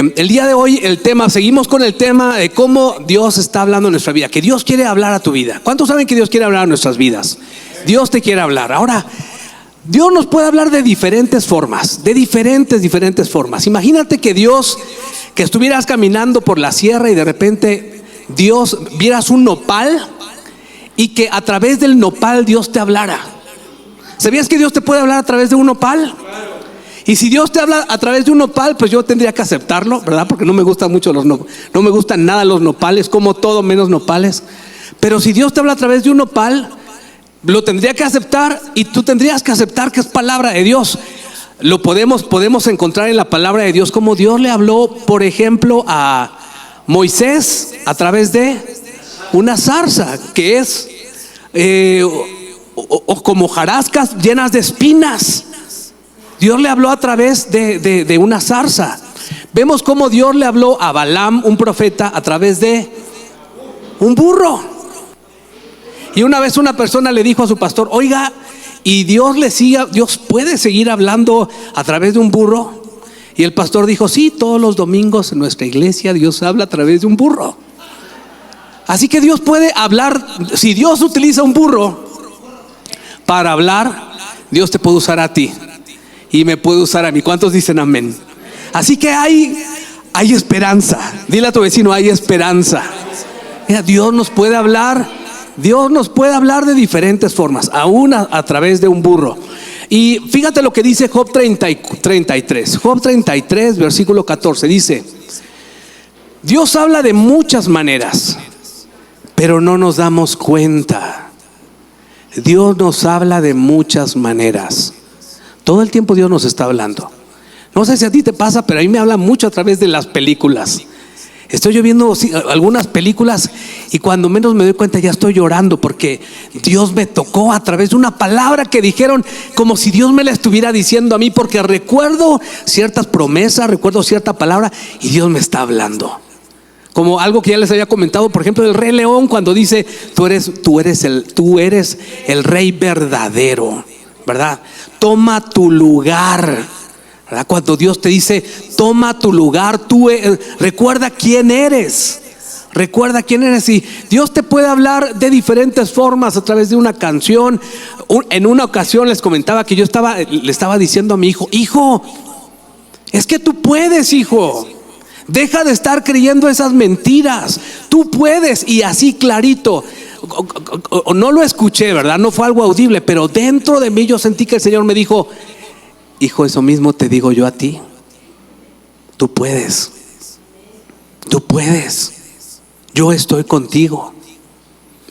El día de hoy seguimos con el tema de cómo Dios está hablando en nuestra vida, que Dios quiere hablar a tu vida. ¿Cuántos saben que Dios quiere hablar a nuestras vidas? Dios te quiere hablar. Ahora, Dios nos puede hablar de diferentes formas, de diferentes formas. Imagínate que que estuvieras caminando por la sierra y de repente vieras un nopal y que a través del nopal Dios te hablara. ¿Sabías que Dios te puede hablar a través de un nopal? Y si Dios te habla a través de un nopal, pues yo tendría que aceptarlo, ¿verdad? Porque no me gustan mucho no me gustan nada los nopales, como todo menos nopales. Pero si Dios te habla a través de un nopal, lo tendría que aceptar, y tú tendrías que aceptar que es palabra de Dios. Lo podemos encontrar en la palabra de Dios, como Dios le habló, por ejemplo, a Moisés a través de una zarza, que es o como hojarascas llenas de espinas. Dios le habló a través de una zarza. Vemos cómo Dios le habló a Balaam, un profeta, a través de un burro. Y una vez una persona le dijo a su pastor: oiga, ¿y Dios puede seguir hablando a través de un burro? Y el pastor dijo: sí, todos los domingos en nuestra iglesia Dios habla a través de un burro. Así que Dios puede hablar. Si Dios utiliza un burro para hablar, Dios te puede usar a ti y me puede usar a mí. ¿Cuántos dicen amén? Así que hay esperanza. Dile a tu vecino: hay esperanza. Mira, Dios nos puede hablar de diferentes formas, aún a través de un burro. Y fíjate lo que dice Job 33. Job 33, versículo 14, dice: Dios habla de muchas maneras, pero no nos damos cuenta. Dios nos habla de muchas maneras. Todo el tiempo Dios nos está hablando. No sé si a ti te pasa, pero a mí me habla mucho a través de las películas. Estoy yo viendo algunas películas y cuando menos me doy cuenta ya estoy llorando, porque Dios me tocó a través de una palabra que dijeron, como si Dios me la estuviera diciendo a mí, porque recuerdo ciertas promesas, recuerdo cierta palabra y Dios me está hablando. Como algo que ya les había comentado, por ejemplo, del Rey León, cuando dice: tú eres el rey verdadero, ¿verdad? Toma tu lugar, ¿verdad? Cuando Dios te dice: toma tu lugar, recuerda quién eres. Recuerda quién eres. Y Dios te puede hablar de diferentes formas, a través de una canción. En una ocasión les comentaba que le estaba diciendo a mi hijo: hijo, es que tú puedes, hijo. Deja de estar creyendo esas mentiras. Tú puedes. Y así clarito. No lo escuché, ¿verdad? No fue algo audible, pero dentro de mí yo sentí que el Señor me dijo: hijo, eso mismo te digo yo a ti. Tú puedes. Tú puedes. Yo estoy contigo.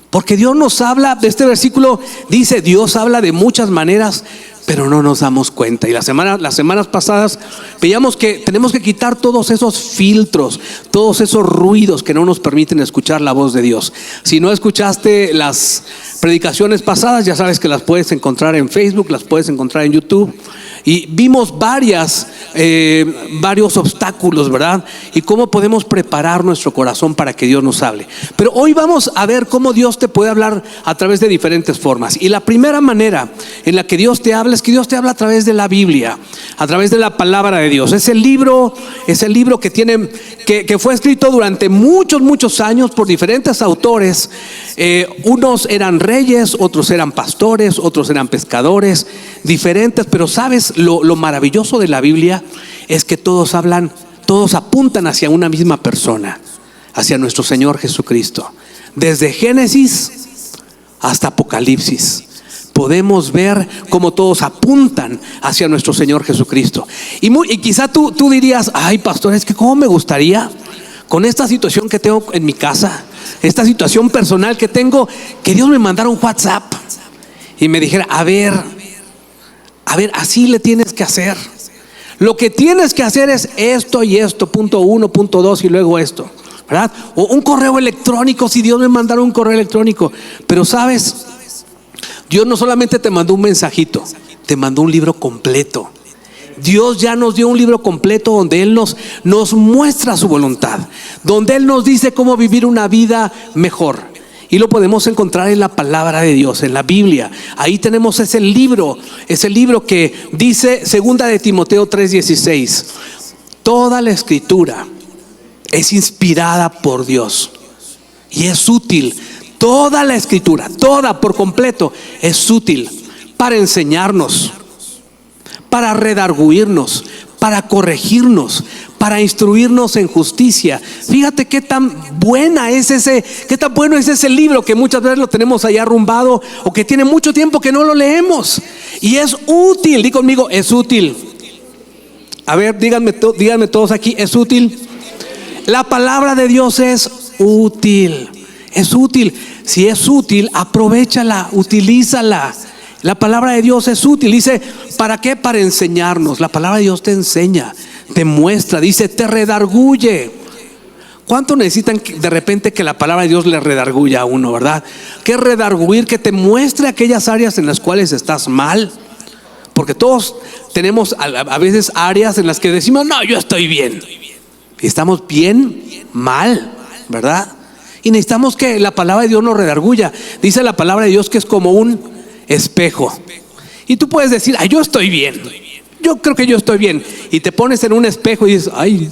Porque Dios nos habla, de este versículo dice: Dios habla de muchas maneras, pero no nos damos cuenta. Y las semanas pasadas veíamos que tenemos que quitar todos esos filtros, todos esos ruidos que no nos permiten escuchar la voz de Dios. Si no escuchaste las predicaciones pasadas, ya sabes que las puedes encontrar en Facebook, las puedes encontrar en YouTube. Y vimos varios obstáculos, ¿verdad? Y cómo podemos preparar nuestro corazón para que Dios nos hable. Pero hoy vamos a ver cómo Dios te puede hablar a través de diferentes formas. Y la primera manera en la que Dios te habla es que Dios te habla a través de la Biblia, a través de la palabra de Dios. Es el libro que fue escrito durante muchos años por diferentes autores. Unos eran reyes, otros eran pastores, otros eran pescadores, diferentes. Pero sabes, lo maravilloso de la Biblia es que todos apuntan hacia una misma persona, hacia nuestro Señor Jesucristo. Desde Génesis hasta Apocalipsis podemos ver cómo todos apuntan hacia nuestro Señor Jesucristo. Y quizá tú dirías: ay, pastor, es que cómo me gustaría, con esta situación que tengo en mi casa, esta situación personal que tengo, que Dios me mandara un WhatsApp y me dijera: a ver, así le tienes que hacer. Lo que tienes que hacer es esto y esto, punto 1, punto 2 y luego esto, ¿verdad? O un correo electrónico, si Dios me mandara un correo electrónico. Pero sabes, Dios no solamente te mandó un mensajito, te mandó un libro completo. Dios ya nos dio un libro completo donde Él nos muestra su voluntad, donde Él nos dice cómo vivir una vida mejor. Y lo podemos encontrar en la palabra de Dios, en la Biblia. Ahí tenemos ese libro que dice 2 de Timoteo 3:16: toda la escritura es inspirada por Dios y es útil. Toda la escritura, toda por completo, es útil para enseñarnos, para redarguirnos, para corregirnos, para instruirnos en justicia. Fíjate qué tan buena es qué tan bueno es ese libro que muchas veces lo tenemos ahí arrumbado o que tiene mucho tiempo que no lo leemos. Y es útil, di conmigo, es útil. A ver, díganme todos aquí, ¿es útil? La palabra de Dios es útil. Es útil. Si es útil, aprovéchala, utilízala. La palabra de Dios es útil. Dice, ¿para qué? Para enseñarnos. La palabra de Dios te enseña, te muestra, dice, te redarguye. ¿Cuánto necesitan de repente que la palabra de Dios le redarguya a uno, verdad? Que redarguir, que te muestre aquellas áreas en las cuales estás mal. Porque todos tenemos a veces áreas en las que decimos, no, yo estoy bien. Y estamos bien, mal, ¿verdad? Y necesitamos que la palabra de Dios nos redarguya. Dice la palabra de Dios que es como un espejo. Y tú puedes decir, ay, yo estoy bien. Yo creo que yo estoy bien. Y te pones en un espejo y dices, ay,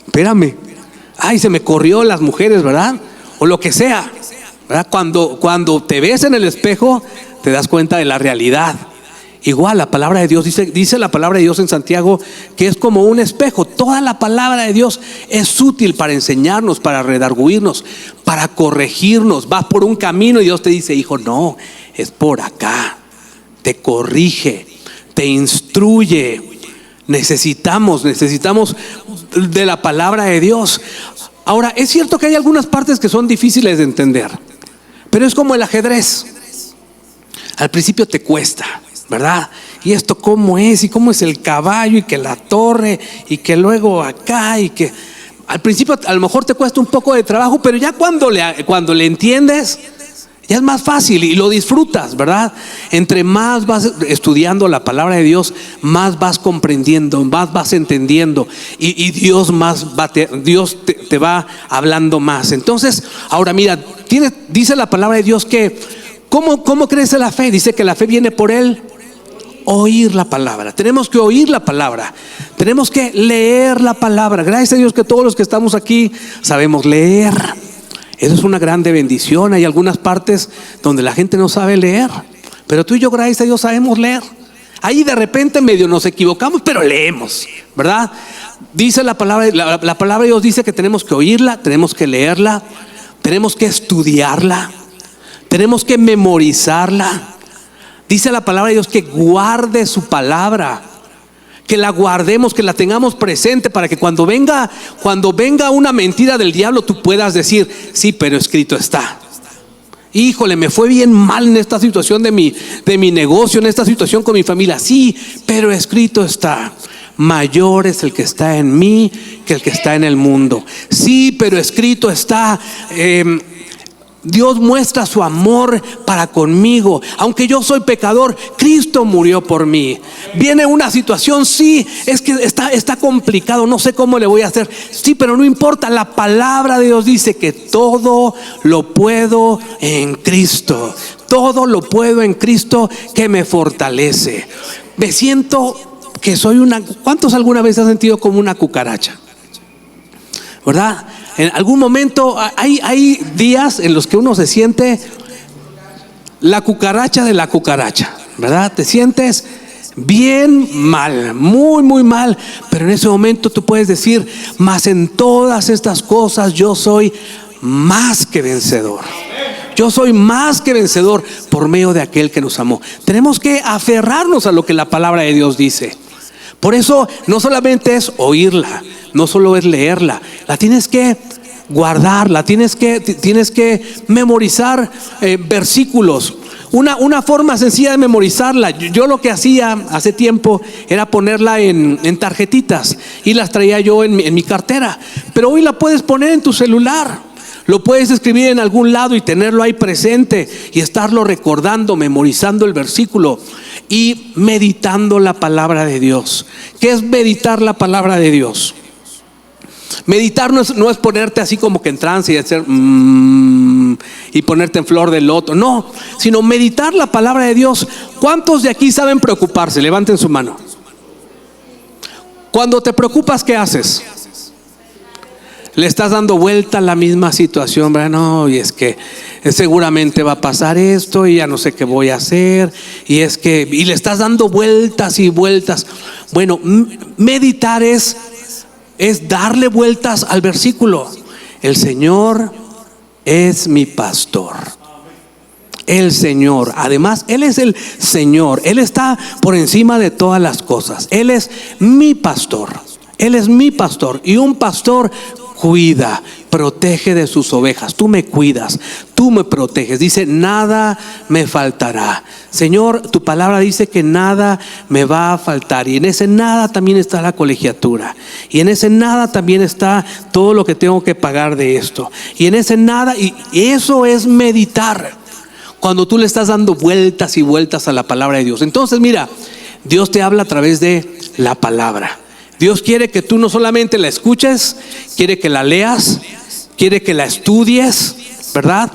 espérame. Ay, se me corrió las mujeres, ¿verdad? O lo que sea, ¿verdad? Cuando te ves en el espejo, te das cuenta de la realidad. Igual la palabra de Dios, dice la palabra de Dios en Santiago que es como un espejo. Toda la palabra de Dios es útil para enseñarnos, para redarguirnos, para corregirnos. Vas por un camino y Dios te dice, hijo, no, es por acá. Te corrige, te instruye. Necesitamos de la palabra de Dios. Ahora, es cierto que hay algunas partes que son difíciles de entender, pero es como el ajedrez. Al principio te cuesta, ¿verdad? Y esto cómo es, y cómo es el caballo, y que la torre, y que luego acá, y que al principio a lo mejor te cuesta un poco de trabajo, pero ya cuando le entiendes, ya es más fácil y lo disfrutas, ¿verdad? Entre más vas estudiando la palabra de Dios, más vas comprendiendo, más vas entendiendo, y Dios te va hablando más. Entonces, ahora mira, dice la palabra de Dios que ¿cómo crece la fe? Dice que la fe viene por el oír la palabra. Tenemos que oír la palabra, tenemos que leer la palabra. Gracias a Dios que todos los que estamos aquí sabemos leer. Eso es una grande bendición. Hay algunas partes donde la gente no sabe leer, pero tú y yo, gracias a Dios, sabemos leer. Ahí de repente medio nos equivocamos, pero leemos, ¿verdad? Dice la palabra de Dios dice que tenemos que oírla, tenemos que leerla, tenemos que estudiarla, tenemos que memorizarla. Dice la palabra de Dios que guarde su palabra, que la guardemos, que la tengamos presente para que cuando venga una mentira del diablo tú puedas decir, sí, pero escrito está. Híjole, me fue bien mal en esta situación de mi negocio, en esta situación con mi familia. Sí, pero escrito está. Mayor es el que está en mí que el que está en el mundo. Sí, pero escrito está. Dios muestra su amor para conmigo. Aunque yo soy pecador, Cristo murió por mí. Viene una situación, sí, es que está complicado, no sé cómo le voy a hacer. Sí, pero no importa, la palabra de Dios dice que todo lo puedo en Cristo. Todo lo puedo en Cristo que me fortalece. Me siento que soy ¿cuántos alguna vez han sentido como una cucaracha? ¿Verdad? En algún momento hay días en los que uno se siente la cucaracha de la cucaracha, ¿verdad? Te sientes bien mal, muy, muy mal. Pero en ese momento tú puedes decir, mas en todas estas cosas yo soy más que vencedor. Yo soy más que vencedor por medio de aquel que nos amó. Tenemos que aferrarnos a lo que la palabra de Dios dice. Por eso no solamente es oírla, no solo es leerla, la tienes que guardarla, tienes que memorizar versículos. Una forma sencilla de memorizarla, yo lo que hacía hace tiempo era ponerla en tarjetitas y las traía yo en mi cartera. Pero hoy la puedes poner en tu celular, lo puedes escribir en algún lado y tenerlo ahí presente y estarlo recordando, memorizando el versículo y meditando la palabra de Dios. ¿Qué es meditar la palabra de Dios? Meditar no es ponerte así como que en trance y hacer y ponerte en flor de loto, no, sino meditar la palabra de Dios. ¿Cuántos de aquí saben preocuparse? Levanten su mano. Cuando te preocupas, ¿qué haces? Le estás dando vuelta a la misma situación, ¿verdad? No, y es que seguramente va a pasar esto y ya no sé qué voy a hacer. Y le estás dando vueltas y vueltas. Bueno, meditar es darle vueltas al versículo. El Señor es mi pastor. El Señor, además, Él es el Señor. Él está por encima de todas las cosas. Él es mi pastor. Él es mi pastor. Y un pastor cuida, protege de sus ovejas. Tú me cuidas, tú me proteges. Dice, nada me faltará. Señor, tu palabra dice que nada me va a faltar. Y en ese nada también está la colegiatura. Y en ese nada también está todo lo que tengo que pagar de esto. Y en ese nada, y eso es meditar. Cuando tú le estás dando vueltas y vueltas a la palabra de Dios. Entonces mira, Dios te habla a través de la palabra. Dios quiere que tú no solamente la escuches, quiere que la leas, quiere que la estudies, ¿verdad?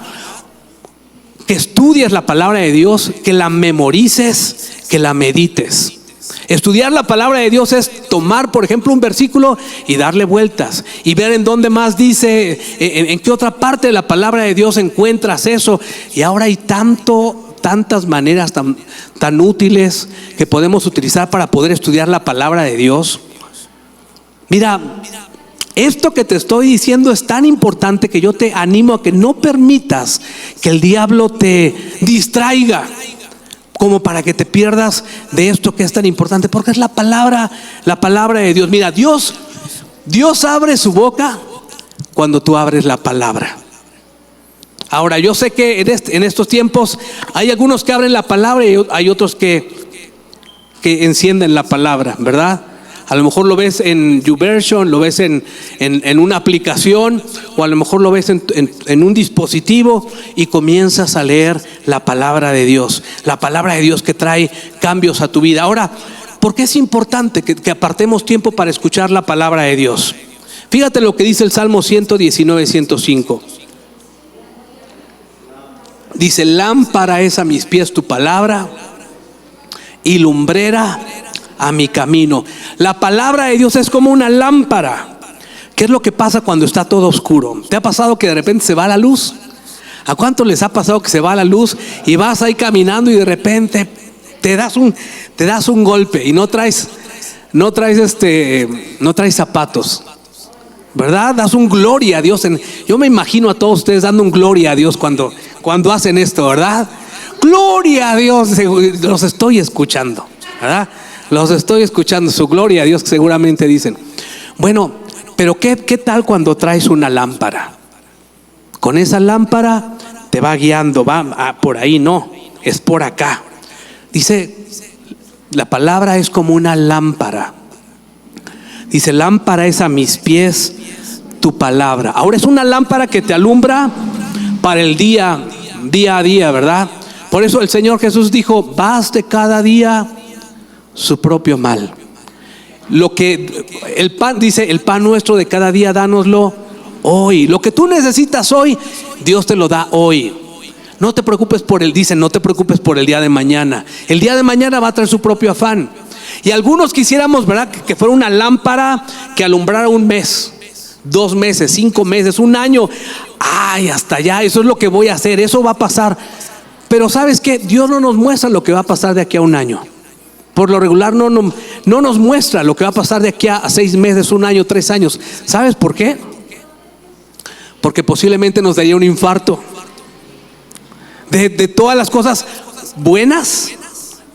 Que estudies la palabra de Dios, que la memorices, que la medites. Estudiar la palabra de Dios es tomar, por ejemplo, un versículo y darle vueltas y ver en dónde más dice, en qué otra parte de la palabra de Dios encuentras eso. Y ahora hay tantas maneras tan útiles que podemos utilizar para poder estudiar la palabra de Dios. Mira, esto que te estoy diciendo es tan importante que yo te animo a que no permitas que el diablo te distraiga, como para que te pierdas de esto que es tan importante, porque es la palabra de Dios. Mira, Dios abre su boca cuando tú abres la palabra. Ahora, yo sé que en estos tiempos hay algunos que abren la palabra y hay otros que encienden la palabra, ¿verdad? A lo mejor lo ves en YouVersion, lo ves en una aplicación, o a lo mejor lo ves en un dispositivo y comienzas a leer la palabra de Dios. La palabra de Dios que trae cambios a tu vida. Ahora, ¿por qué es importante que apartemos tiempo para escuchar la palabra de Dios? Fíjate lo que dice el Salmo 119, 105. Dice, lámpara es a mis pies tu palabra y lumbrera a mi camino. La palabra de Dios es como una lámpara. ¿Qué es lo que pasa cuando está todo oscuro? ¿Te ha pasado que de repente se va la luz? ¿A cuántos les ha pasado que se va la luz y vas ahí caminando y de repente te das un golpe y no traes zapatos? ¿Verdad? Das un gloria a Dios. Yo me imagino a todos ustedes dando un gloria a Dios cuando hacen esto, ¿verdad? Gloria a Dios. Los estoy escuchando, ¿verdad? Los estoy escuchando, su gloria a Dios, que seguramente dicen. Bueno, pero ¿qué tal cuando traes una lámpara? Con esa lámpara te va guiando, por ahí no, es por acá. Dice, la palabra es como una lámpara. Dice, lámpara es a mis pies tu palabra. Ahora es una lámpara que te alumbra para el día a día, ¿verdad? Por eso el Señor Jesús dijo, baste cada día su propio mal. Lo que el pan dice, el pan nuestro de cada día, dánoslo hoy. Lo que tú necesitas hoy, Dios te lo da hoy. No te preocupes por el día de mañana. El día de mañana va a traer su propio afán. Y algunos quisiéramos, ¿verdad?, que fuera una lámpara que alumbrara un mes, 2 meses, 5 meses, un año. Ay, hasta allá, eso es lo que voy a hacer, eso va a pasar. Pero ¿sabes qué? Dios no nos muestra lo que va a pasar de aquí a un año. Por lo regular no nos muestra lo que va a pasar de aquí a 6 meses, 1 año, 3 años. ¿Sabes por qué? Porque posiblemente nos daría un infarto de todas las cosas buenas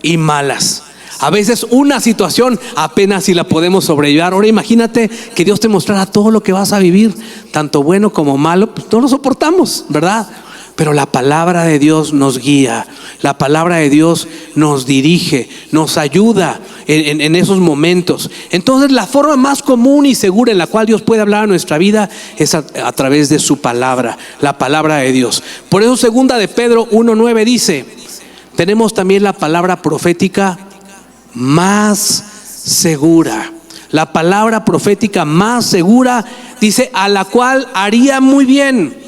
y malas. A veces una situación apenas si la podemos sobrellevar. Ahora imagínate que Dios te mostrara todo lo que vas a vivir, tanto bueno como malo. Pues no lo soportamos, ¿verdad? Pero la palabra de Dios nos guía, la palabra de Dios nos dirige, nos ayuda en esos momentos. Entonces la forma más común y segura en la cual Dios puede hablar a nuestra vida es a través de su palabra, la palabra de Dios. Por eso 2 de Pedro 1:9 dice, tenemos también la palabra profética más segura. La palabra profética más segura, dice, a la cual haría muy bien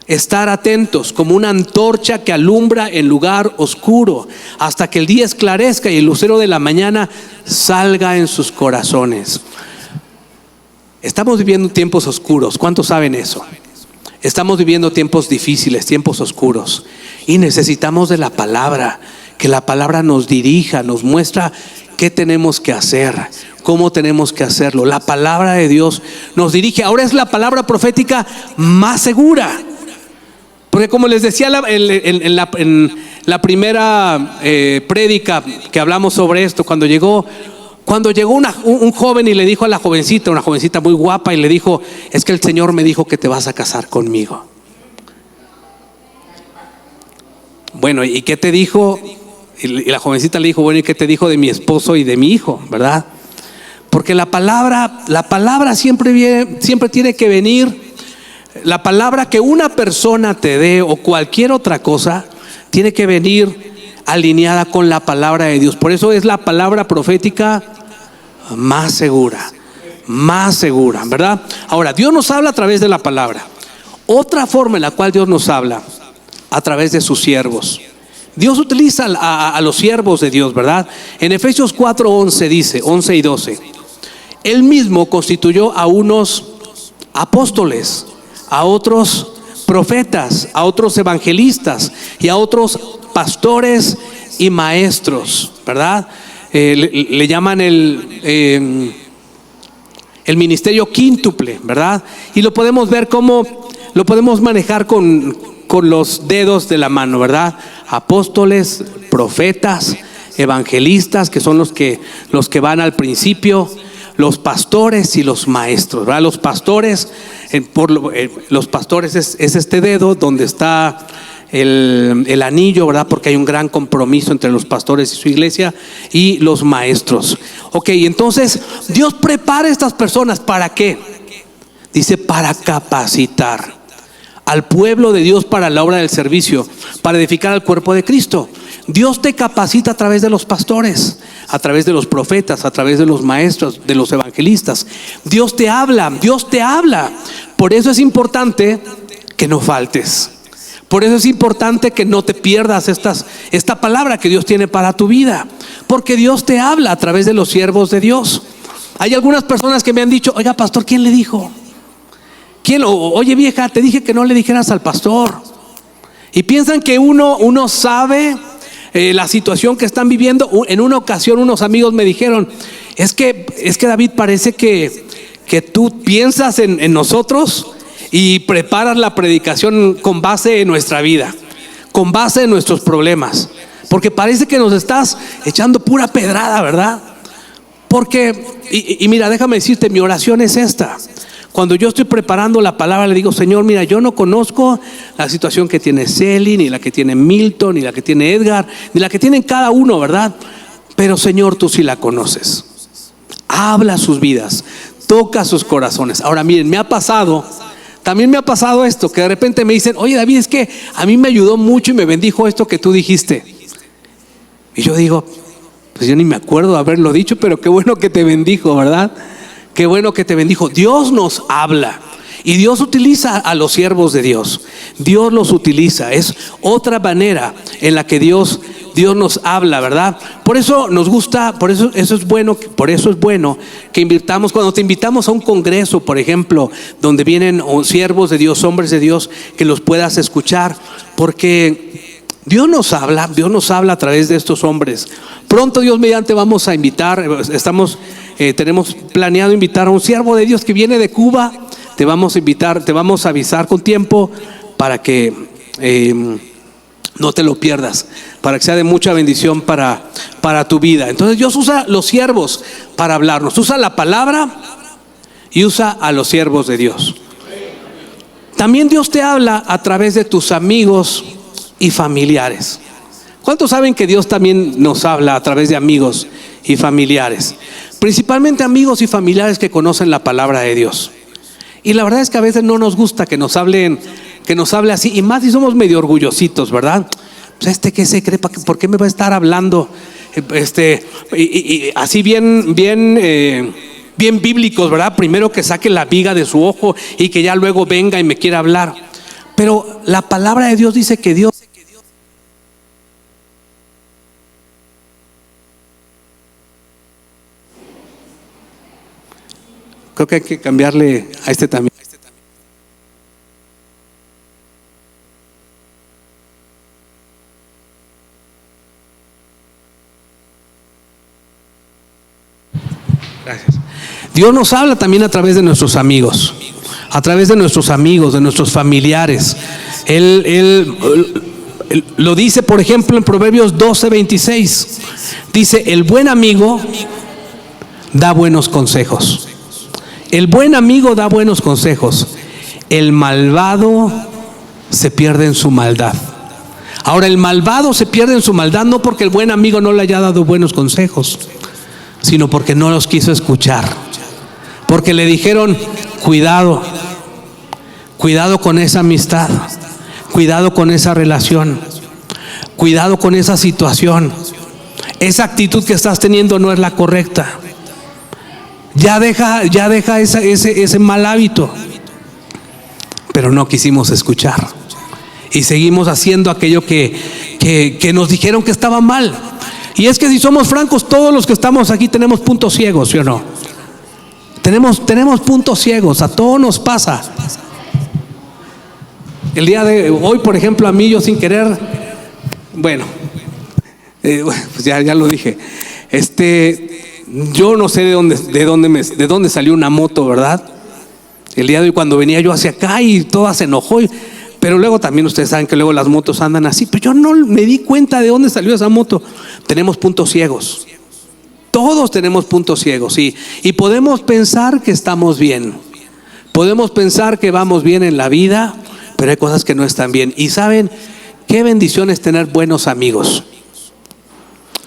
Estar atentos como una antorcha que alumbra en lugar oscuro hasta que el día esclarezca y el lucero de la mañana salga en sus corazones. Estamos viviendo tiempos oscuros. ¿Cuántos saben eso? Estamos viviendo tiempos difíciles, tiempos oscuros, y necesitamos de la palabra, que la palabra nos dirija, nos muestra qué tenemos que hacer, cómo tenemos que hacerlo. La palabra de Dios nos dirige. Ahora es la palabra profética más segura, porque como les decía en la primera prédica que hablamos sobre esto, cuando llegó un joven y le dijo a la jovencita, una jovencita muy guapa, y le dijo: es que el Señor me dijo que te vas a casar conmigo. Bueno, ¿y qué te dijo? Y la jovencita le dijo: bueno, ¿y qué te dijo de mi esposo y de mi hijo? ¿Verdad? Porque la palabra siempre tiene que venir. La palabra que una persona te dé o cualquier otra cosa tiene que venir alineada con la palabra de Dios. Por eso es la palabra profética más segura, ¿verdad? Ahora, Dios nos habla a través de la palabra. Otra forma en la cual Dios nos habla, a través de sus siervos. Dios utiliza a los siervos de Dios, ¿verdad? En Efesios 4:11 dice, 11 y 12: Él mismo constituyó a unos apóstoles, a otros profetas, a otros evangelistas y a otros pastores y maestros, ¿verdad? Le llaman el ministerio quíntuple, ¿verdad? Y lo podemos ver como, lo podemos manejar con los dedos de la mano, ¿verdad? Apóstoles, profetas, evangelistas, que son los que van al principio, los pastores y los maestros, ¿verdad? Los pastores, los pastores es este dedo donde está el anillo, ¿verdad? Porque hay un gran compromiso entre los pastores y su iglesia, y los maestros. Ok, entonces Dios prepara a estas personas, ¿para qué? Dice: para capacitar al pueblo de Dios para la obra del servicio, para edificar al cuerpo de Cristo. Dios te capacita a través de los pastores, a través de los profetas, a través de los maestros, de los evangelistas. Dios te habla. Por eso es importante que no faltes. Por eso es importante que no te pierdas esta palabra que Dios tiene para tu vida, porque Dios te habla a través de los siervos de Dios. Hay algunas personas que me han dicho: oiga, pastor, ¿quién le dijo? Oye, vieja, te dije que no le dijeras al pastor. Y piensan que uno sabe la situación que están viviendo. En una ocasión unos amigos me dijeron: es que David, parece que tú piensas en nosotros y preparas la predicación con base en nuestra vida, con base en nuestros problemas, porque parece que nos estás echando pura pedrada, ¿verdad? Porque, y mira, déjame decirte, mi oración es esta. Cuando yo estoy preparando la palabra, le digo: Señor, mira, yo no conozco la situación que tiene Celi, ni la que tiene Milton, ni la que tiene Edgar, ni la que tienen cada uno, ¿verdad? Pero Señor, tú sí la conoces. Habla sus vidas, toca sus corazones. Ahora miren, también me ha pasado esto, que de repente me dicen: oye, David, es que a mí me ayudó mucho y me bendijo esto que tú dijiste. Y yo digo: pues yo ni me acuerdo de haberlo dicho, pero qué bueno que te bendijo, ¿verdad? Qué bueno que te bendijo. Dios nos habla y Dios utiliza a los siervos de Dios. Dios los utiliza. Es otra manera en la que Dios nos habla, ¿verdad? Por eso nos gusta, por eso es bueno que invirtamos. Cuando te invitamos a un congreso, por ejemplo, donde vienen siervos de Dios, hombres de Dios, que los puedas escuchar, porque Dios nos habla a través de estos hombres. Pronto, Dios mediante, vamos a invitar, tenemos planeado invitar a un siervo de Dios que viene de Cuba. Te vamos a avisar con tiempo para que no te lo pierdas, para que sea de mucha bendición para tu vida. Entonces Dios usa los siervos para hablarnos, usa la palabra y usa a los siervos de Dios. También Dios te habla a través de tus amigos y familiares. ¿Cuántos saben que Dios también nos habla a través de amigos y familiares? Principalmente amigos y familiares que conocen la palabra de Dios. Y la verdad es que a veces no nos gusta que nos hable así, y más si somos medio orgullositos, ¿verdad? Pues ¿qué se cree? ¿Por qué me va a estar hablando? Y así bien bíblicos, ¿verdad? Primero que saque la viga de su ojo y que ya luego venga y me quiera hablar. Pero la palabra de Dios dice que Dios... Creo que hay que cambiarle a este también. Gracias. Dios nos habla también a través de nuestros amigos, a través de nuestros amigos, de nuestros familiares. Él lo dice, por ejemplo, en Proverbios 12:26. Dice: el buen amigo da buenos consejos. El buen amigo da buenos consejos. El malvado se pierde en su maldad. Ahora, el malvado se pierde en su maldad no porque el buen amigo no le haya dado buenos consejos, sino porque no los quiso escuchar. Porque le dijeron: cuidado, cuidado con esa amistad, cuidado con esa relación, cuidado con esa situación. Esa actitud que estás teniendo no es la correcta. Ya deja ese mal hábito. Pero no quisimos escuchar y seguimos haciendo aquello que nos dijeron que estaba mal. Y es que, si somos francos, todos los que estamos aquí tenemos puntos ciegos, ¿sí o no? Tenemos puntos ciegos, a todos nos pasa. El día de hoy, por ejemplo, a mí, yo sin querer, pues ya lo dije, yo no sé de dónde salió una moto, ¿verdad? El día de hoy, cuando venía yo hacia acá, y toda se enojó, pero luego también ustedes saben que luego las motos andan así, pero yo no me di cuenta de dónde salió esa moto. Tenemos puntos ciegos. Todos tenemos puntos ciegos, y podemos pensar que estamos bien, podemos pensar que vamos bien en la vida, pero hay cosas que no están bien. Y ¿saben qué bendición es tener buenos amigos?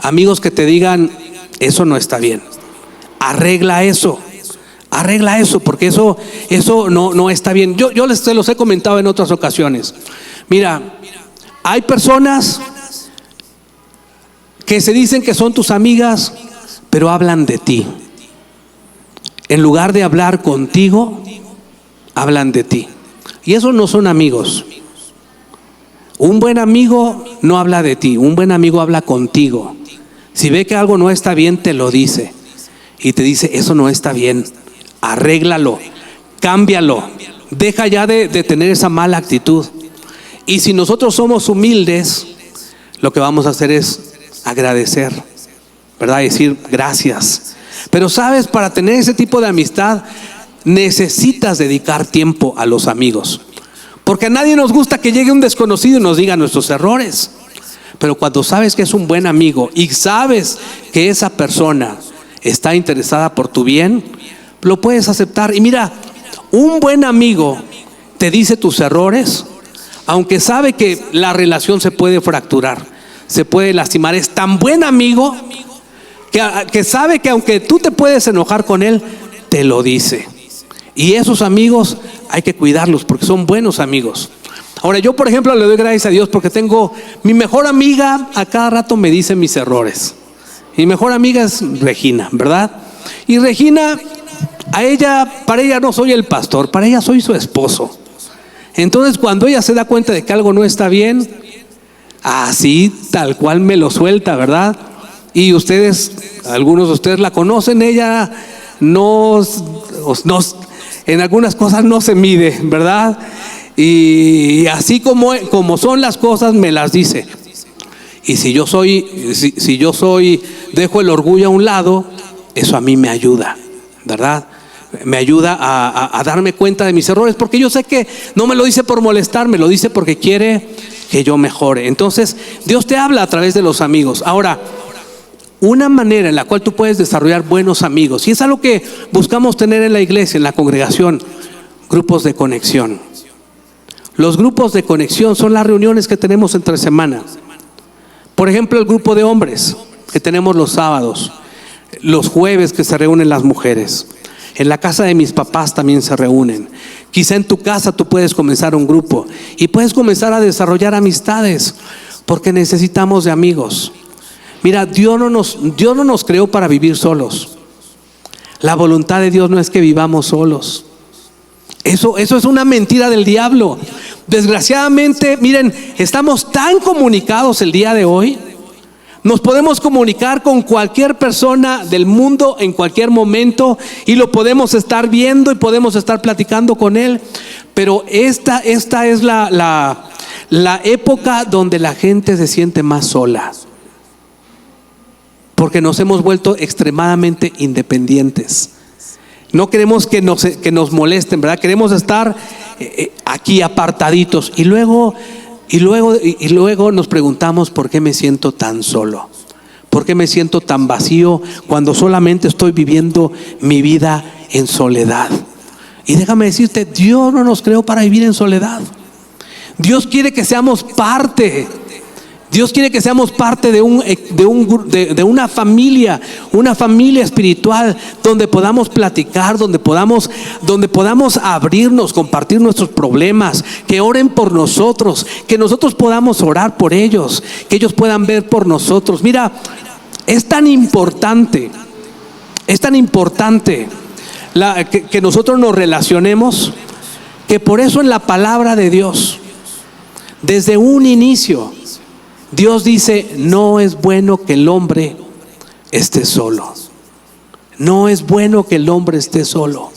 Amigos que te digan: eso no está bien, arregla eso, porque eso no está bien. Yo se los he comentado en otras ocasiones. Mira, hay personas que se dicen que son tus amigas, pero hablan de ti. En lugar de hablar contigo, hablan de ti. Y esos no son amigos. Un buen amigo no habla de ti, un buen amigo habla contigo. Si ve que algo no está bien, te lo dice. Y te dice: eso no está bien, arréglalo, cámbialo, deja ya de tener esa mala actitud. Y si nosotros somos humildes, lo que vamos a hacer es agradecer, ¿verdad? Decir gracias. Pero sabes, para tener ese tipo de amistad necesitas dedicar tiempo a los amigos, porque a nadie nos gusta que llegue un desconocido y nos diga nuestros errores. Pero cuando sabes que es un buen amigo y sabes que esa persona está interesada por tu bien, lo puedes aceptar. Y mira, un buen amigo te dice tus errores, aunque sabe que la relación se puede fracturar, se puede lastimar. Es tan buen amigo que sabe que aunque tú te puedes enojar con él, te lo dice. Y esos amigos hay que cuidarlos, porque son buenos amigos. Ahora, yo, por ejemplo, le doy gracias a Dios porque tengo mi mejor amiga. A cada rato me dice mis errores. Mi mejor amiga es Regina, ¿verdad? Y Regina, para ella no soy el pastor, para ella soy su esposo. Entonces, cuando ella se da cuenta de que algo no está bien, así tal cual me lo suelta, ¿verdad? Y algunos de ustedes la conocen. Ella en algunas cosas no se mide, ¿verdad? Y así como son las cosas, me las dice. Y si yo dejo el orgullo a un lado, eso a mí me ayuda, ¿verdad? Me ayuda a darme cuenta de mis errores, porque yo sé que no me lo dice por molestar, me lo dice porque quiere que yo mejore. Entonces, Dios te habla a través de los amigos. Ahora, una manera en la cual tú puedes desarrollar buenos amigos, y es algo que buscamos tener en la iglesia, en la congregación: grupos de conexión. Los grupos de conexión son las reuniones que tenemos entre semana. Por ejemplo, el grupo de hombres que tenemos los sábados, los jueves que se reúnen las mujeres. En la casa de mis papás también se reúnen. Quizá en tu casa tú puedes comenzar un grupo y puedes comenzar a desarrollar amistades, porque necesitamos de amigos. Mira, Dios no nos creó para vivir solos. La voluntad de Dios no es que vivamos solos. Eso es una mentira del diablo. Desgraciadamente, miren, estamos tan comunicados el día de hoy. Nos podemos comunicar con cualquier persona del mundo en cualquier momento y lo podemos estar viendo y podemos estar platicando con él. Pero esta es la época donde la gente se siente más sola, porque nos hemos vuelto extremadamente independientes. No queremos que nos molesten, ¿verdad? Queremos estar aquí apartaditos. Y luego nos preguntamos: ¿por qué me siento tan solo? ¿Por qué me siento tan vacío cuando solamente estoy viviendo mi vida en soledad? Y déjame decirte, Dios no nos creó para vivir en soledad. Dios quiere que seamos parte. Dios quiere que seamos parte de una familia espiritual, donde podamos platicar, donde podamos abrirnos, compartir nuestros problemas, que oren por nosotros, que nosotros podamos orar por ellos, que ellos puedan ver por nosotros. Mira, es tan importante que nosotros nos relacionemos, que por eso en la palabra de Dios, desde un inicio, Dios dice: no es bueno que el hombre esté solo. No es bueno que el hombre esté solo.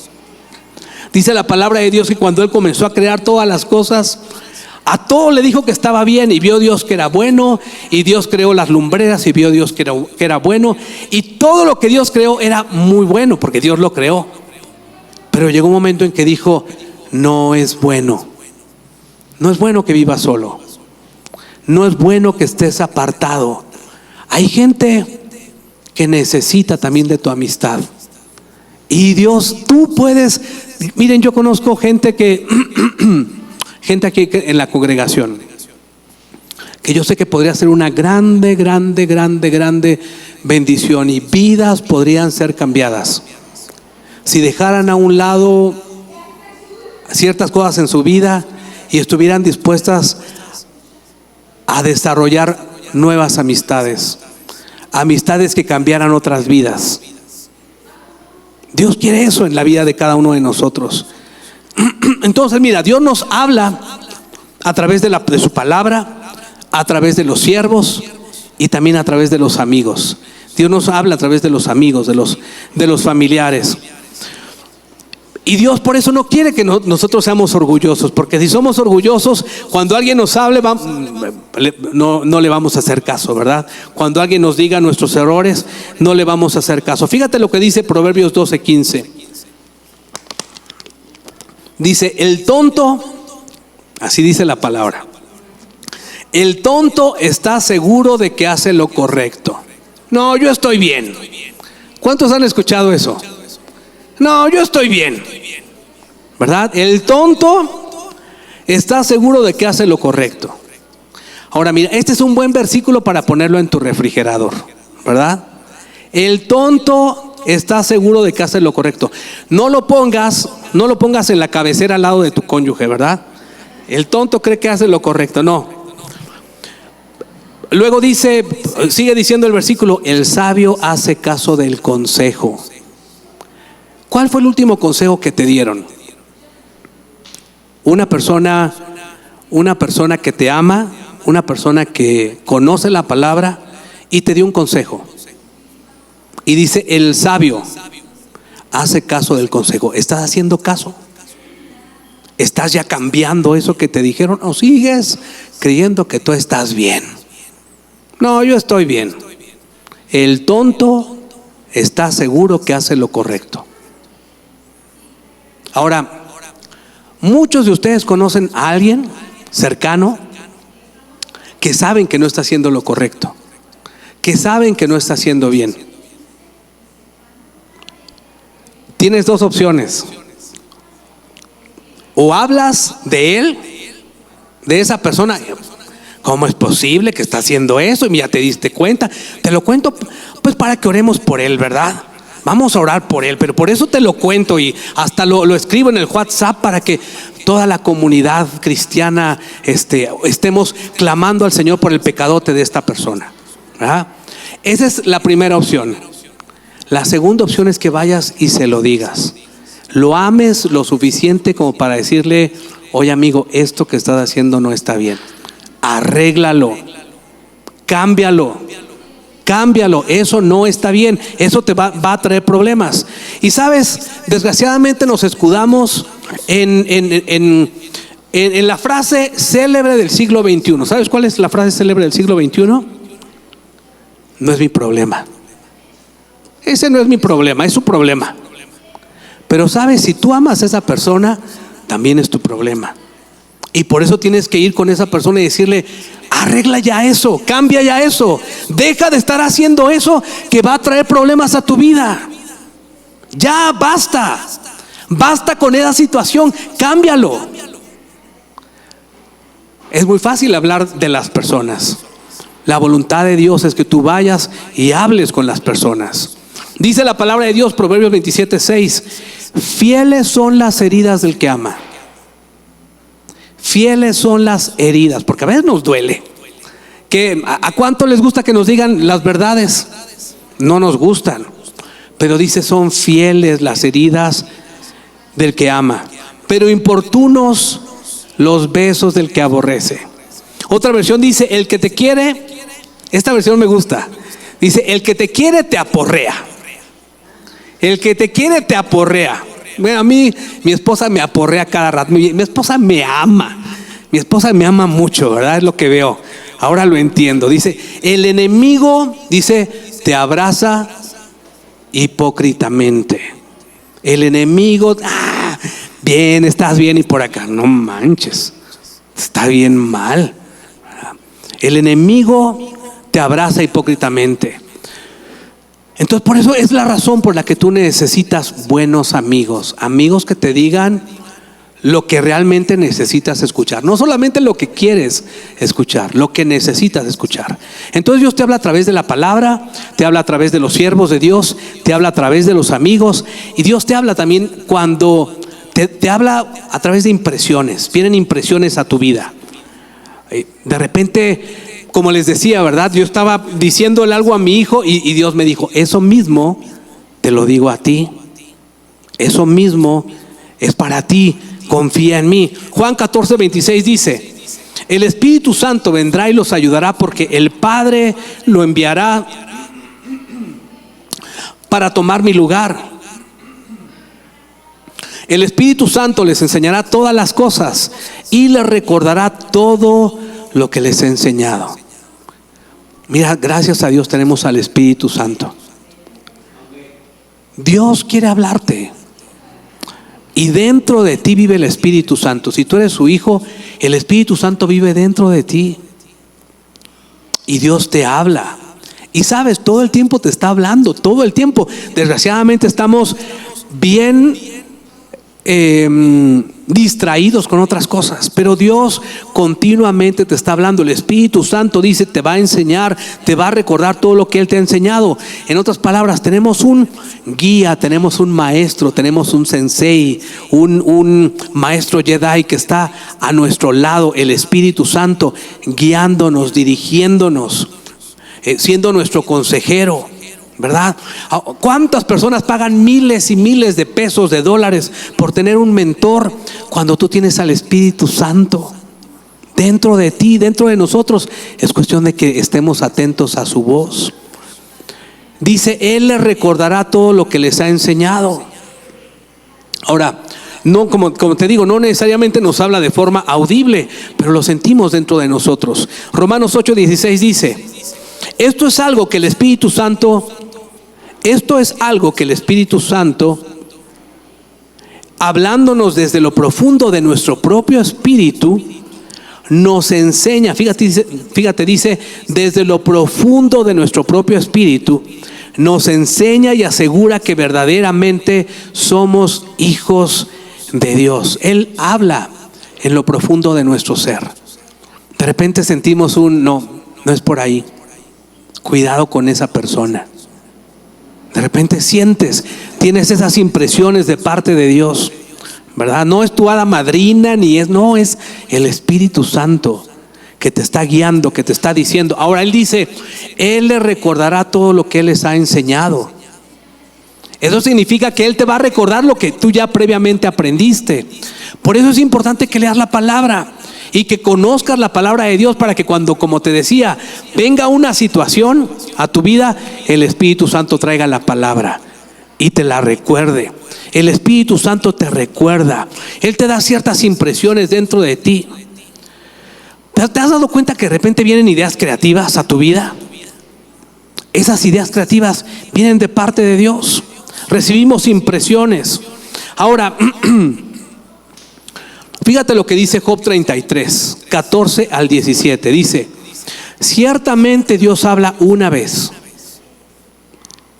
Dice la palabra de Dios que cuando Él comenzó a crear todas las cosas, a todo le dijo que estaba bien, y vio Dios que era bueno, y Dios creó las lumbreras y vio Dios que era bueno, y todo lo que Dios creó era muy bueno, porque Dios lo creó. Pero llegó un momento en que dijo: no es bueno. No es bueno que vivas solo. No es bueno que estés apartado. Hay gente que necesita también de tu amistad. Y Dios, tú puedes. Miren, yo conozco gente aquí en la congregación, que yo sé que podría ser una grande bendición, y vidas podrían ser cambiadas si dejaran a un lado ciertas cosas en su vida y estuvieran dispuestas a desarrollar nuevas amistades que cambiaran otras vidas. Dios quiere eso en la vida de cada uno de nosotros. Entonces, mira, Dios nos habla a través de su palabra, a través de los siervos y también a través de los amigos. Dios nos habla a través de los amigos, de los familiares. Y Dios por eso no quiere que nosotros seamos orgullosos, porque si somos orgullosos, cuando alguien nos hable, no le vamos a hacer caso, ¿verdad? Cuando alguien nos diga nuestros errores, no le vamos a hacer caso. Fíjate lo que dice Proverbios 12:15. Dice: el tonto, así dice la palabra, el tonto está seguro de que hace lo correcto. No, yo estoy bien. ¿Cuántos han escuchado eso? No, yo estoy bien, ¿verdad? El tonto está seguro de que hace lo correcto. Ahora mira, este es un buen versículo para ponerlo en tu refrigerador, ¿verdad? El tonto está seguro de que hace lo correcto. No lo pongas en la cabecera al lado de tu cónyuge, ¿verdad? El tonto cree que hace lo correcto. No. Luego sigue diciendo el versículo: el sabio hace caso del consejo. ¿Cuál fue el último consejo que te dieron? Una persona que te ama, una persona que conoce la palabra y te dio un consejo. Y dice: el sabio hace caso del consejo. ¿Estás haciendo caso? ¿Estás ya cambiando eso que te dijeron? ¿O sigues creyendo que tú estás bien? No, yo estoy bien. El tonto está seguro que hace lo correcto. Ahora, muchos de ustedes conocen a alguien cercano que saben que no está haciendo lo correcto, que saben que no está haciendo bien. Tienes dos opciones: o hablas de él, de esa persona. ¿Cómo es posible que está haciendo eso? Y ya te diste cuenta. Te lo cuento pues para que oremos por él, ¿verdad? Vamos a orar por él, pero por eso te lo cuento, y hasta lo escribo en el WhatsApp para que toda la comunidad cristiana estemos clamando al Señor por el pecadote de esta persona, ¿verdad? Esa es la primera opción. La segunda opción es que vayas y se lo digas. Lo ames lo suficiente como para decirle: oye amigo, esto que estás haciendo no está bien, arréglalo, cámbialo, eso no está bien, eso te va a traer problemas. Y sabes, desgraciadamente nos escudamos en la frase célebre del siglo XXI. ¿Sabes cuál es la frase célebre del siglo XXI? No es mi problema. Ese no es mi problema, es su problema. Pero sabes, si tú amas a esa persona, también es tu problema. Y por eso tienes que ir con esa persona y decirle, arregla ya eso, cambia ya eso, deja de estar haciendo eso que va a traer problemas a tu vida. Ya basta con esa situación, cámbialo. Es muy fácil hablar de las personas. La voluntad de Dios es que tú vayas y hables con las personas. Dice la palabra de Dios, Proverbios 27:6, fieles son las heridas del que ama. Fieles son las heridas, porque a veces nos duele. ¿A cuánto les gusta que nos digan las verdades? No nos gustan. Pero dice, son fieles las heridas del que ama, pero importunos los besos del que aborrece. Otra versión dice, el que te quiere, esta versión me gusta, dice, el que te quiere te aporrea. El que te quiere te aporrea. Bueno, a mí mi esposa me aporrea cada rato. Mi esposa me ama. Mi esposa me ama mucho, ¿verdad? Es lo que veo. Ahora lo entiendo. Dice, el enemigo, dice, te abraza hipócritamente. El enemigo, bien, estás bien, y por acá, no manches, está bien mal. El enemigo te abraza hipócritamente. Entonces, por eso es la razón por la que tú necesitas buenos amigos. Amigos que te digan lo que realmente necesitas escuchar. No solamente lo que quieres escuchar, lo que necesitas escuchar. Entonces Dios te habla a través de la palabra, te habla a través de los siervos de Dios, te habla a través de los amigos. Y Dios te habla también cuando te habla a través de impresiones. Vienen impresiones a tu vida. De repente, como les decía, ¿verdad? Yo estaba diciéndole algo a mi hijo y Dios me dijo, eso mismo te lo digo a ti. Eso mismo es para ti. Confía en mí. Juan 14:26 dice, el Espíritu Santo vendrá y los ayudará porque el Padre lo enviará para tomar mi lugar. El Espíritu Santo les enseñará todas las cosas y les recordará todo lo que les he enseñado. Mira, gracias a Dios tenemos al Espíritu Santo. Dios quiere hablarte. Y dentro de ti vive el Espíritu Santo. Si tú eres su hijo, el Espíritu Santo vive dentro de ti. Y Dios te habla. Y sabes, todo el tiempo te está hablando, todo el tiempo. Desgraciadamente estamos bien distraídos con otras cosas, pero Dios continuamente te está hablando. El Espíritu Santo dice, te va a enseñar, te va a recordar todo lo que Él te ha enseñado. En otras palabras, tenemos un guía, tenemos un maestro, tenemos un sensei, un maestro Jedi que está a nuestro lado, el Espíritu Santo, guiándonos, dirigiéndonos, siendo nuestro consejero, ¿verdad? ¿Cuántas personas pagan miles y miles de pesos, de dólares por tener un mentor cuando tú tienes al Espíritu Santo dentro de ti, dentro de nosotros? Es cuestión de que estemos atentos a su voz. Dice, Él les recordará todo lo que les ha enseñado. Ahora, no, como te digo, no necesariamente nos habla de forma audible, pero lo sentimos dentro de nosotros. Romanos 8:16 dice, esto es algo que el Espíritu Santo, hablándonos desde lo profundo de nuestro propio espíritu, nos enseña. Fíjate, dice, desde lo profundo de nuestro propio espíritu, nos enseña y asegura que verdaderamente somos hijos de Dios. Él habla en lo profundo de nuestro ser. De repente sentimos no es por ahí. Cuidado con esa persona. De repente tienes esas impresiones de parte de Dios, ¿verdad? No es tu hada madrina, no es el Espíritu Santo que te está guiando, que te está diciendo. Ahora Él dice, Él les recordará todo lo que Él les ha enseñado. Eso significa que Él te va a recordar lo que tú ya previamente aprendiste. Por eso es importante que leas la palabra y que conozcas la palabra de Dios, para que cuando, como te decía, venga una situación a tu vida, el Espíritu Santo traiga la palabra y te la recuerde. El Espíritu Santo te recuerda. Él te da ciertas impresiones dentro de ti. ¿Te has dado cuenta que de repente vienen ideas creativas a tu vida? Esas ideas creativas vienen de parte de Dios. Recibimos impresiones. Ahora, fíjate lo que dice Job 33, 14 al 17. Dice: ciertamente Dios habla una vez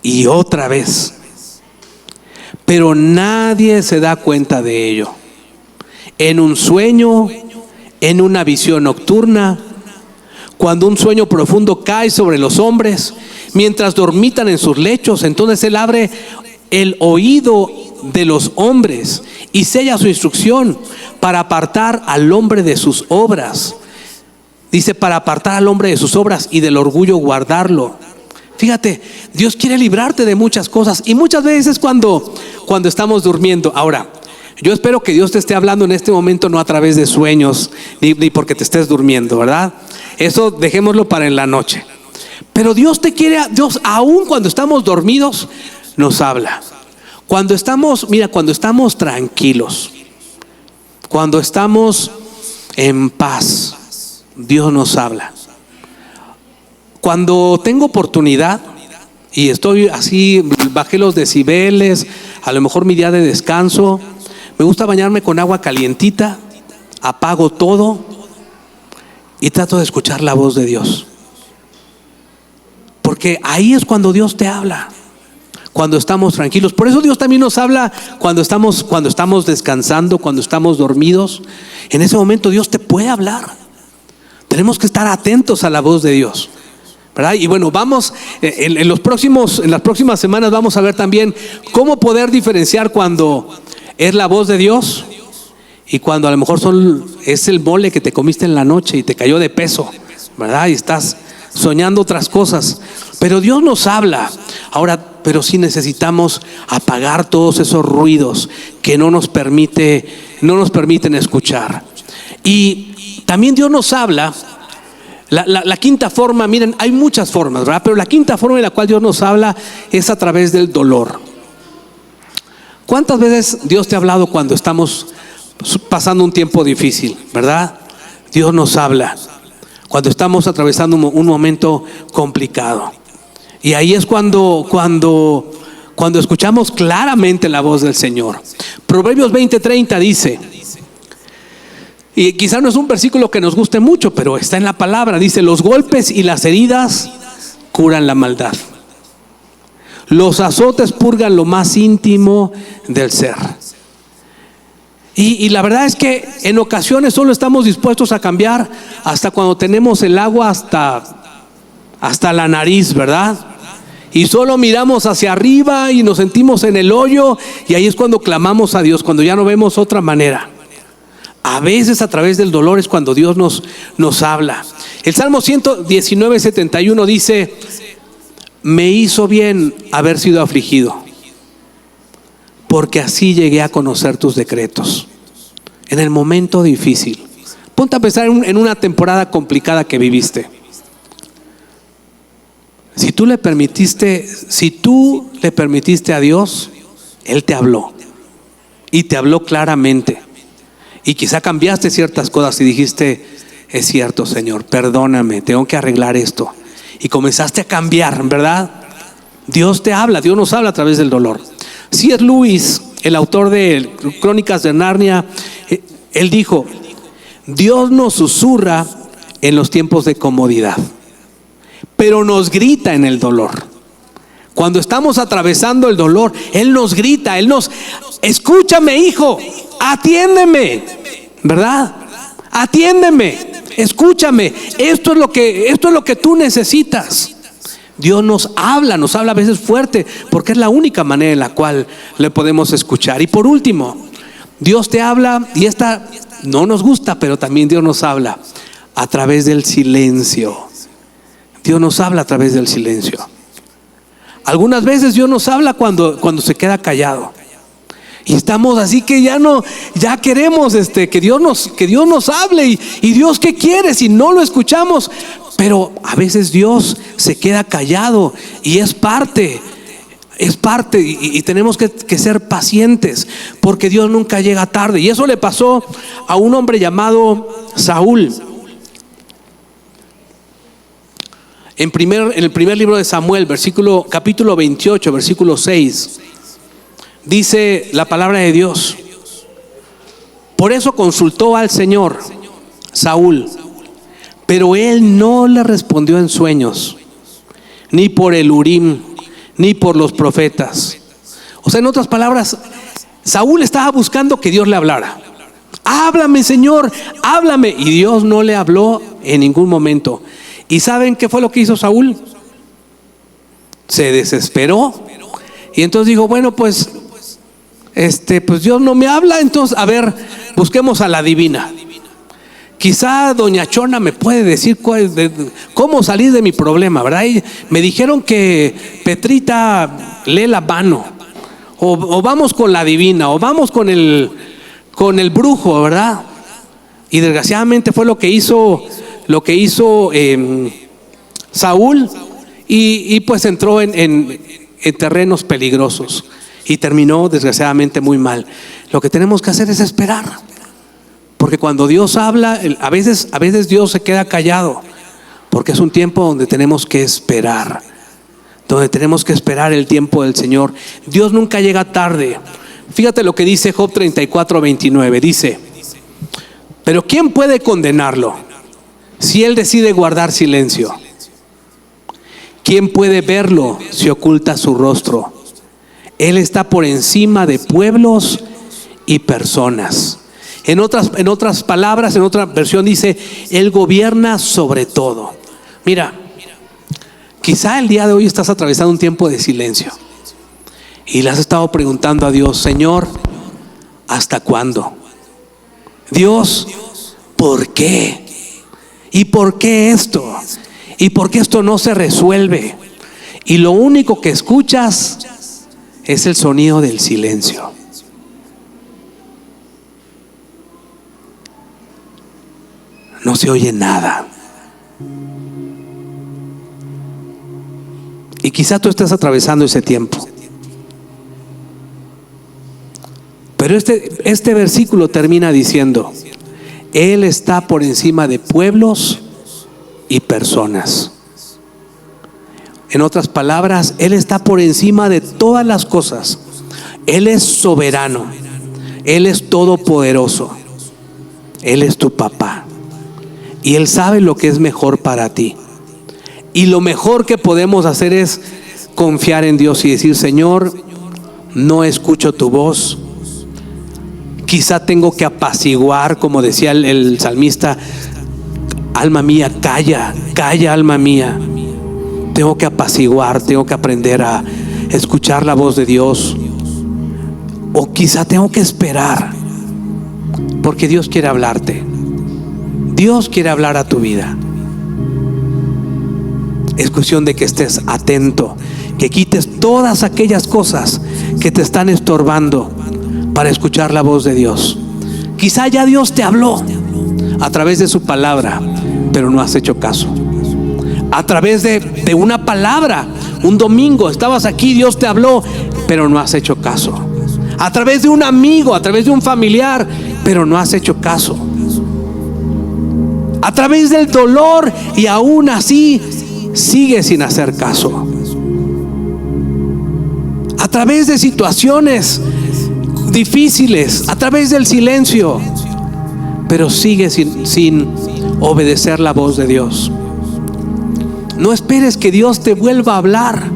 y otra vez, pero nadie se da cuenta de ello. En un sueño, en una visión nocturna, cuando un sueño profundo cae sobre los hombres, mientras dormitan en sus lechos, entonces Él abre el oído de los hombres y sella su instrucción para apartar al hombre de sus obras. Dice, para apartar al hombre de sus obras y del orgullo guardarlo. Fíjate, Dios quiere librarte de muchas cosas, y muchas veces cuando estamos durmiendo. Ahora, yo espero que Dios te esté hablando en este momento, no a través de sueños, ni porque te estés durmiendo, ¿verdad? Eso dejémoslo para en la noche. Pero Dios te quiere, Dios aún cuando estamos dormidos nos habla. Cuando estamos tranquilos, cuando estamos en paz, Dios nos habla. Cuando tengo oportunidad y estoy así, bajé los decibeles, a lo mejor mi día de descanso, me gusta bañarme con agua calientita, apago todo y trato de escuchar la voz de Dios. Porque ahí es cuando Dios te habla, cuando estamos tranquilos. Por eso Dios también nos habla cuando estamos descansando, cuando estamos dormidos. En ese momento Dios te puede hablar. Tenemos que estar atentos a la voz de Dios, ¿verdad? Y bueno, vamos en las próximas semanas vamos a ver también cómo poder diferenciar cuando es la voz de Dios y cuando a lo mejor es el mole que te comiste en la noche y te cayó de peso, ¿verdad? Y estás soñando otras cosas. Pero Dios nos habla. Ahora, pero sí necesitamos apagar todos esos ruidos que no nos permiten escuchar. Y también Dios nos habla. La quinta forma, miren, hay muchas formas, ¿verdad? Pero la quinta forma en la cual Dios nos habla es a través del dolor. ¿Cuántas veces Dios te ha hablado cuando estamos pasando un tiempo difícil, verdad? Dios nos habla cuando estamos atravesando un momento complicado. Y ahí es cuando escuchamos claramente la voz del Señor. Proverbios 20:30 dice, y quizás no es un versículo que nos guste mucho, pero está en la palabra. Dice: los golpes y las heridas curan la maldad. Los azotes purgan lo más íntimo del ser. Y la verdad es que en ocasiones solo estamos dispuestos a cambiar hasta cuando tenemos el agua hasta la nariz, ¿verdad? Y solo miramos hacia arriba y nos sentimos en el hoyo, y ahí es cuando clamamos a Dios, cuando ya no vemos otra manera. A veces a través del dolor es cuando Dios nos habla. El Salmo 119:71 dice: me hizo bien haber sido afligido, porque así llegué a conocer tus decretos. En el momento difícil, ponte a pensar en una temporada complicada que viviste. Si tú le permitiste a Dios, Él te habló, y te habló claramente. Y quizá cambiaste ciertas cosas y dijiste: es cierto, Señor, perdóname, tengo que arreglar esto. Y comenzaste a cambiar, ¿verdad? Dios te habla, Dios nos habla a través del dolor. C.S. Lewis, el autor de Crónicas de Narnia, él dijo: Dios nos susurra en los tiempos de comodidad, pero nos grita en el dolor. Cuando estamos atravesando el dolor, Él nos grita, escúchame, hijo, atiéndeme, ¿verdad? Atiéndeme, escúchame, esto es lo que tú necesitas. Dios nos habla a veces fuerte, porque es la única manera en la cual le podemos escuchar. Y por último, Dios te habla, y esta no nos gusta, pero también Dios nos habla a través del silencio. Dios nos habla a través del silencio. Algunas veces Dios nos habla cuando se queda callado. Y estamos así que ya queremos que Dios nos hable. Y Dios, ¿qué quiere si no lo escuchamos? Pero a veces Dios se queda callado y es parte y tenemos que ser pacientes, porque Dios nunca llega tarde. Y eso le pasó a un hombre llamado Saúl. En el primer libro de Samuel, capítulo 28, versículo 6, dice la palabra de Dios: por eso consultó al Señor Saúl, pero él no le respondió en sueños, ni por el Urim, ni por los profetas. O sea, en otras palabras, Saúl estaba buscando que Dios le hablara. Háblame, Señor, háblame. Y Dios no le habló en ningún momento. ¿Y saben qué fue lo que hizo Saúl? Se desesperó. Y entonces dijo, bueno, pues Dios no me habla. Entonces, a ver, busquemos a la divina. Quizá doña Chona me puede decir cómo salir de mi problema, ¿verdad? Y me dijeron que Petrita lee la mano. O vamos con la divina, o vamos con el brujo, ¿verdad? Y desgraciadamente fue lo que hizo Saúl, y pues entró en terrenos peligrosos y terminó desgraciadamente muy mal. Lo que tenemos que hacer es esperar, porque cuando Dios habla, a veces Dios se queda callado, porque es un tiempo donde tenemos que esperar, el tiempo del Señor. Dios nunca llega tarde. Fíjate lo que dice Job 34:29. Dice: pero ¿quién puede condenarlo si él decide guardar silencio? ¿Quién puede verlo si oculta su rostro? Él está por encima de pueblos y personas. En otras palabras, en otra versión dice: él gobierna sobre todo. Mira, quizá el día de hoy estás atravesando un tiempo de silencio y le has estado preguntando a Dios: Señor, ¿hasta cuándo? Dios, ¿por qué? ¿Y por qué esto? ¿Y por qué esto no se resuelve? Y lo único que escuchas es el sonido del silencio. No se oye nada. Y quizá tú estés atravesando ese tiempo. Pero este versículo termina diciendo: Él está por encima de pueblos y personas. En otras palabras, Él está por encima de todas las cosas. Él es soberano. Él es todopoderoso. Él es tu papá. Y Él sabe lo que es mejor para ti. Y lo mejor que podemos hacer es confiar en Dios y decir: Señor, no escucho tu voz. Quizá tengo que apaciguar, como decía el salmista: alma mía, calla, calla, alma mía. Tengo que apaciguar, tengo que aprender a escuchar la voz de Dios. O quizá tengo que esperar, porque Dios quiere hablarte. Dios quiere hablar a tu vida. Es cuestión de que estés atento, que quites todas aquellas cosas que te están estorbando para escuchar la voz de Dios. Quizá ya Dios te habló a través de su palabra, pero no has hecho caso. A través de una palabra, un domingo estabas aquí, Dios te habló, pero no has hecho caso. A través de un amigo, a través de un familiar, pero no has hecho caso. A través del dolor, y aún así sigues sin hacer caso. A través de situaciones difíciles, a través del silencio, pero sigues sin obedecer la voz de Dios. No esperes que Dios te vuelva a hablar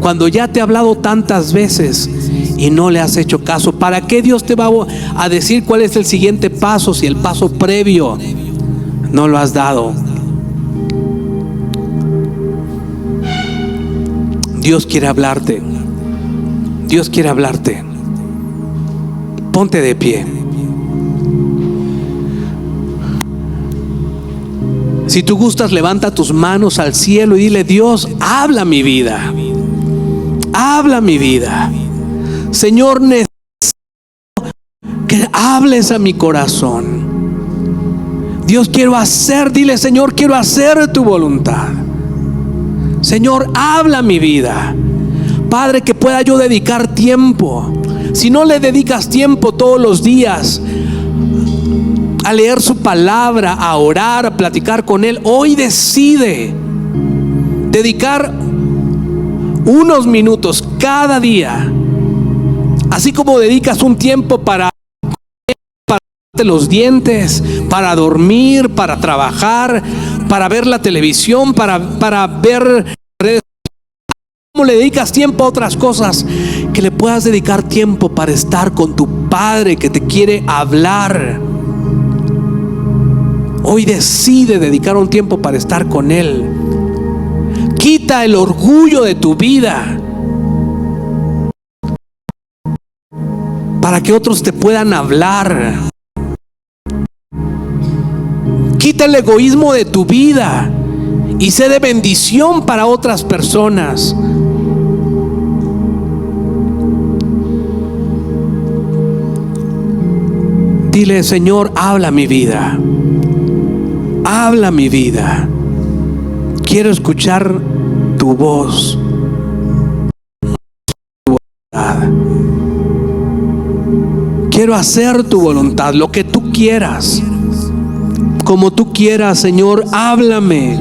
cuando ya te ha hablado tantas veces y no le has hecho caso. ¿Para qué Dios te va a decir cuál es el siguiente paso si el paso previo no lo has dado? Dios quiere hablarte. Dios quiere hablarte. Ponte de pie. Si tú gustas, levanta tus manos al cielo y dile: Dios, habla mi vida. habla a mi vida. Señor, necesito que hables a mi corazón. Dios, quiero hacer, dile, Señor, quiero hacer tu voluntad. Señor, habla a mi vida. Padre, que pueda yo dedicar tiempo. Si no le dedicas tiempo todos los días a leer su palabra, a orar, a platicar con Él, hoy decide dedicar unos minutos cada día. Así como dedicas un tiempo para los dientes, para dormir, para trabajar, para ver la televisión, para ver redes. ¿Cómo le dedicas tiempo a otras cosas? Que le puedas dedicar tiempo para estar con tu Padre que te quiere hablar. Hoy decide dedicar un tiempo para estar con Él. Quita el orgullo de tu vida para que otros te puedan hablar. Quita el egoísmo de tu vida y sé de bendición para otras personas. Dile, Señor, habla mi vida. Habla mi vida. Quiero escuchar tu voz. Quiero hacer tu voluntad, lo que tú quieras. Como tú quieras, Señor, háblame.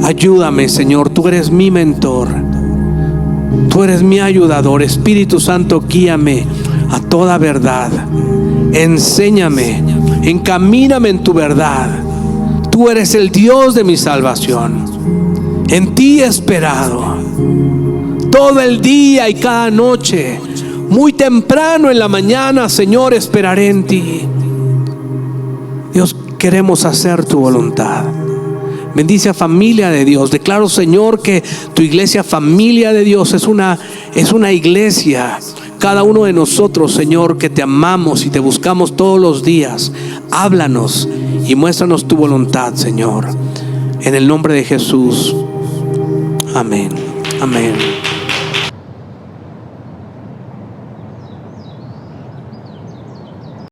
Ayúdame, Señor, tú eres mi mentor. Tú eres mi ayudador. Espíritu Santo, guíame a toda verdad. Enséñame, encamíname en tu verdad. Tú eres el Dios de mi salvación. En ti he esperado todo el día y cada noche. Muy temprano en la mañana, Señor, esperaré en ti. Dios, queremos hacer tu voluntad. Bendice a familia de Dios. Declaro, Señor, que tu iglesia, familia de Dios, es una iglesia. Cada uno de nosotros, Señor, que te amamos y te buscamos todos los días. Háblanos y muéstranos tu voluntad, Señor. En el nombre de Jesús. Amén. Amén.